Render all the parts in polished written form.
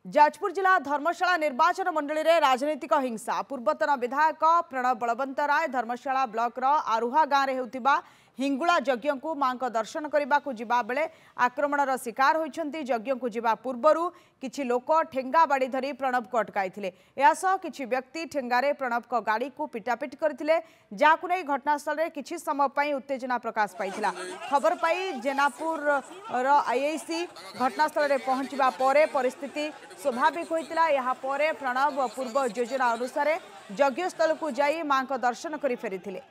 जाजपुर जिला धर्मशाला निर्वाचन मंडली रे राजनीतिक हिंसा पूर्वतन विधायक प्रणव बलवंत राय धर्मशाला ब्लॉक आरुहा गाँव में होतिबा हिंगुला यज्ञ को मां को दर्शन करने को जिबा बेले आक्रमणर शिकार होइछन्ति। यज्ञ को जिबा पूर्वरु किछि लोक ठेंगा बाड़ी धरी प्रणव को अटकाइथिले। एहासह किछि व्यक्ति ठेंगारे प्रणव को गाड़ी को पिटापिट करथिले, जाकु नै घटनास्थल रे किछि समय पई उत्तेजना प्रकाश पाइथिला। खबर पाई जेनापुर आईआईसी घटनास्थल रे पहुंचबा परे परिस्थिति स्वाभाविक होइतिला। यहाँ परे प्रणव पूर्व योजना अनुसार यज्ञस्थल को जाई मां को दर्शन करि फेरिथिले।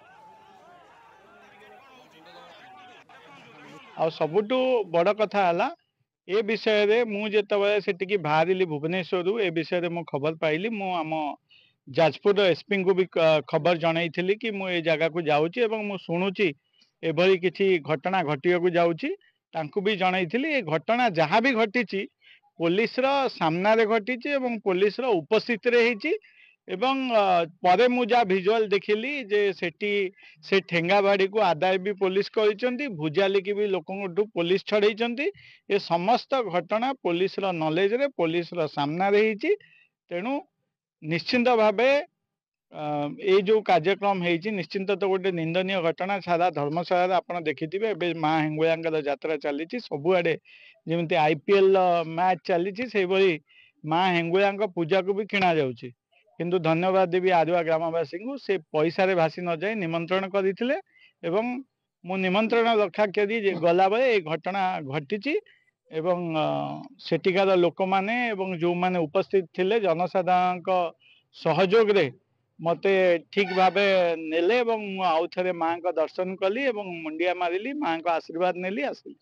आ सबुठु बड़ कथा है ए विषय रे मु जेतबे सेटिकी बाहरिली भुवनेश्वर ए विषय रे मु खबर पाइली मु आम जाजपुर एसपी को भी खबर जनईली कि मु ए जगह को जाऊँगी एवं मु शुणुची एभली किछि घटना घटिया को जाऊँगी तांकु भी जनईली। ए घटना जहाँ भी घटी पुलिस रो सामना रे घटी एवं पुलिस रो उपस्थिति रे हेची एवं परे मु जा भिजुआल देखिली जे सेठी से ठेंगाबाड़ी को आदाय भी पुलिस करिसेंती, भुजाली की भी लोकंठु पुलिस छड़ेइचंती। ए समस्त घटना पुलिस रो नॉलेज रे पुलिस रो सामना रे हिची। तेणु निश्चिंत भावे ये जो कार्यक्रम है निश्चिंत तो गोटे निंदनीय घटना। सारा धर्मशाला आप देखिथे ए माँ हिंगुला यात्रा चली सबुआडे जमी आईपीएल मैच चली से माँ हिंगुला पूजा को भी किणा जाउची। किंतु धन्यवाद देवी आदिवा ग्रामवासी को से पैसा रे भासी न जाए निमंत्रण करथिले एवं मु निमंत्रण रक्षा करी गला बेले ए घटना घटी एवं सेठिकार लोक माने एवं जो माने उपस्थित थिले जनसाधारण सहयोग रे मते ठीक भावे नेले एवं आउ थरे मां का दर्शन कली एवं मुंडिया मारिली मां का आशीर्वाद नेली आसिली।